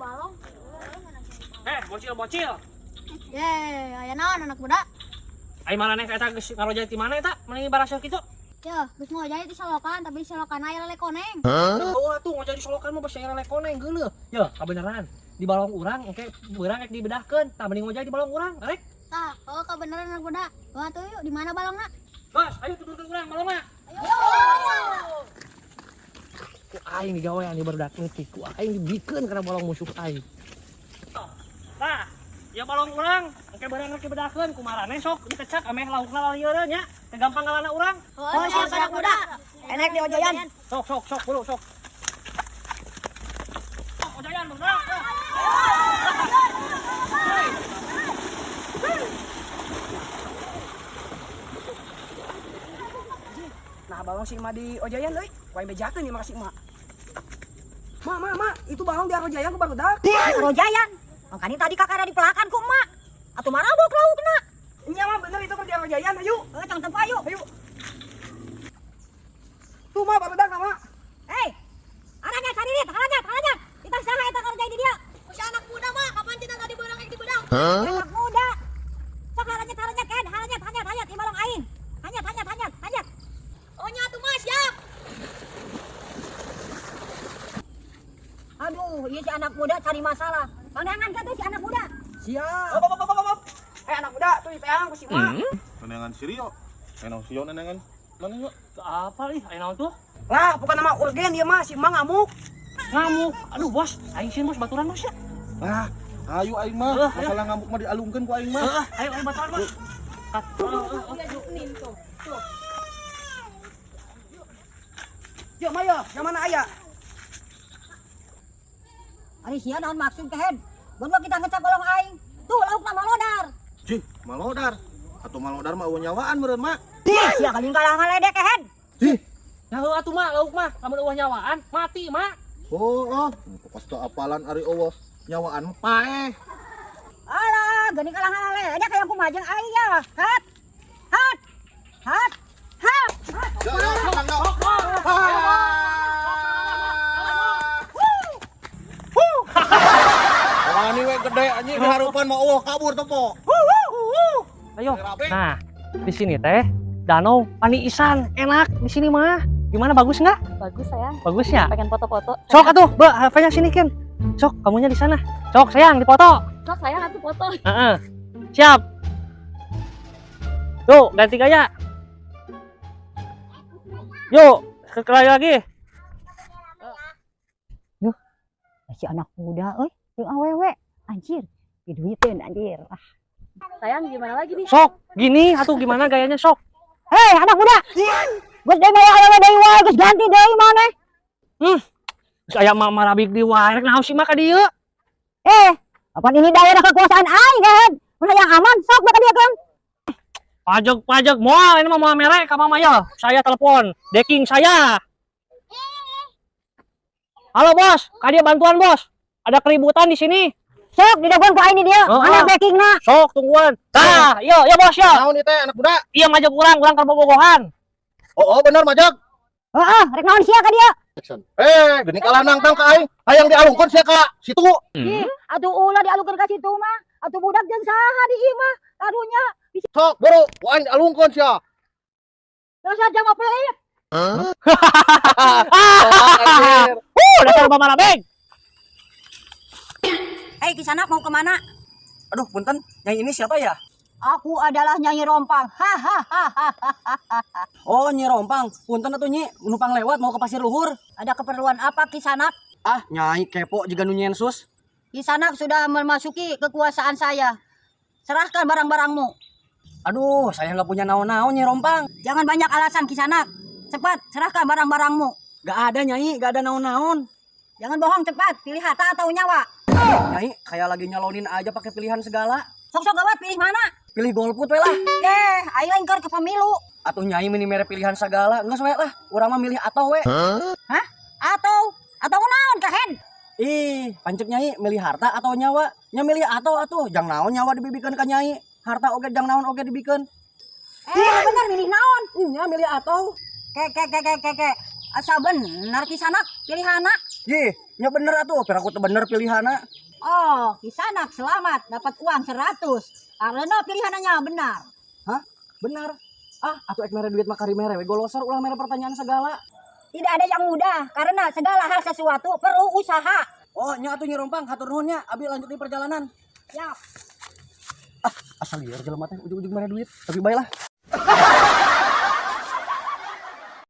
balong. Bocil. Aya naon anak budak? Ai maraneh eta geus ngaroja ti mana eta? Mending baraseuh kitu. Ya, geus ngojay di solokan, tapi di solokan aya lele koneng. Oh, atuh ngojay di solokan mah basa lele koneng geuleuh. Ya, kabeneran. Di balong urang engke beurang rek dibedahkeun. Tah mending ngojay di balong urang, rek. Tah, oh kebeneran anak budak. Wah tuh yuk, di mana balongna? Bos, ayo tuntun urang balongna. Ayo. Ku aing digawean di barudak leutik. Ku aing dibikeun kana balong musuh aing. Tah, ya balong urang engke beurang rek dibedahkeun kumaraneh sok dikecak ameh laukna lalieun nya. Gampang ngalana urang. Oh, siap anak budak. Enak di ojoyan. Sok bulu sok. Ojayan budak. Nah, balong si emak di ojoyan euy. Kuai bejakeun ieu makasih emak. Ma, itu balong di ojoyan ku barudak. Rojayan. Makanya tadi kakak ada di pelakan ku emak. Atuh mana bawa laukna? Nya mah bener itu kerja ojoyan, ayo. Jangan tempat ayo. Ayo. Tuh mah barudak nama. Hei. Arahnya cari dit, halanya. Kita saha eta kerja di dia. Si anak muda mah, kapan cenah tadi beurang rek di bedah? Anak muda. Sok halanya kan, halanya di balong aing. Hanyat. Oh nya tuh Mas, siap. Aduh, ieu si anak muda cari masalah. Pandangan kan tuh si anak muda. Siap. Op. Anak muda tuh dipeang ku si emak. Nenengan si Rio. Neneng si Rio nenengan. Mana yuk? Apa nih? Ayo naon tuh? Lah, bukan nama urgen dia mah si emak ngamuk. Ngamuk. Aduh, bos. Aing sieun bos baturan bos ya. Ah, ayo aing mah. Masalah ngamuk mah dialungkeun ku aing mah. Ayo baturan bos. Yuk, mayo, yang mana aya? Ari sia naon maksud kehen? Mun kita ngecap balong aing. Tuh laukna malodar. Cih, malodar. Atau malodar mah eueuh nyawaan meureun mak. Sia kaling kalah ngaledek kehen. Cih. Ya atuh mah lauk mah lamun eueuh nyawaan mati mak. Oh. Pasti apalan ari eueuh nyawaan mah paeh. Alah, geuning kalah ngaledek aya kumaha jeung aing ya. Hat. Ya, tangga. Ani we gede anjing harupan mah eueuh kabur teh po. Ayo. Nah, di sini teh danau Paniisan enak di sini mah. Gimana bagus nggak? Bagus sayang. Bagus ya? Pengen foto-foto. Sok atuh, Mbak, HP-nya sini Ken. Sok, kamunya di sana. Sok sayang dipoto. Sok sayang atuh foto. Heeh. Siap. Tuh, ganti gaya. Yuk, sekali lagi. Yuh, si anak muda euy, jeung awewe. Anjir, diduiteun anjir. Sayang gimana lagi nih? Sok, gini atuh gimana gayanya sok. Hei, anak muda. Geus deui bae awewe deui wae, geus ganti deui maneh. Saya mah marabik di wae rek naon sih mah ka dieu. Apaan ini daerah kekuasaan aing kan? Mun yang aman sok bakal dia kan. Pajak moal ini mah moal merek ka mama ya. Saya telepon, deking saya. Halo bos, ka dia bantuan bos. Ada keributan di sini. Sok didagon ku aing dia. Mana backingna? Sok tungguan. Tah, iya bos ya. Naon ieu teh anak budak? Iya majak urang keur bobogohan. Oh bener majak. Heeh, rek naon sia ka dia? Geuning kalah nangtang ka aing. Hayang dialungkeun sia ka situ. Atuh ulah dialungkeun ka situ mah. Atuh budak jeung saha di ieu mah? Karunya Sok buru, ku aing dialungkeun sia. dosa jama pelit. Dasar bamarabeg. Hei, Kisanak mau kemana? Aduh, punten, yang ini siapa ya? Aku adalah Nyai Rompang. Oh, Nyi Rompang. Punten atuh Nyi, numpang lewat mau ke Pasir Luhur. Ada keperluan apa Kisanak? Ah, Nyai kepo juga nu nyensus. Kisanak sudah memasuki kekuasaan saya. Serahkan barang-barangmu. Aduh, saya nggak punya naon-naon Nyi Rompang. Jangan banyak alasan Kisanak. Cepat, serahkan barang-barangmu. Gak ada Nyai, gak ada naon-naon. Jangan bohong cepat, pilih harta atau nyawa. Nyai, kayak lagi nyalonin aja pakai pilihan segala. Sok-sok gawat pilih mana? Pilih golput we lah. Ayo ingkar ke pemilu. Atuh Nyai meni mere pilihan segala. Nges we lah, urang mah milih atau we. Hah? Atau naon kehen? Ih, pancek Nyai milih harta atau nyawa? Nya milih atau atuh, jang naon nyawa dibibikeun ka Nyai. Harta oge jang naon oge dibikeun. Bener milih naon? Nya milih atau. Ke. Asa bener Kisanak pilihanna. Ye, nya bener atuh, pira aku teu bener pilihanna. Oh, Kisanak selamat dapat uang 100. Karena pilihannya benar. Hah? Bener. Ah, atuh ek mere duit mah kari mere we golosor ulah mere pertanyaan segala. Tidak ada yang mudah karena segala hal sesuatu perlu usaha. Oh, nya atuh Nyi Rompang, hatur nuhun nya. Abi lanjut di perjalanan. Siap. Asal liar jelema teh ujug-ujug mere duit, tapi baiklah.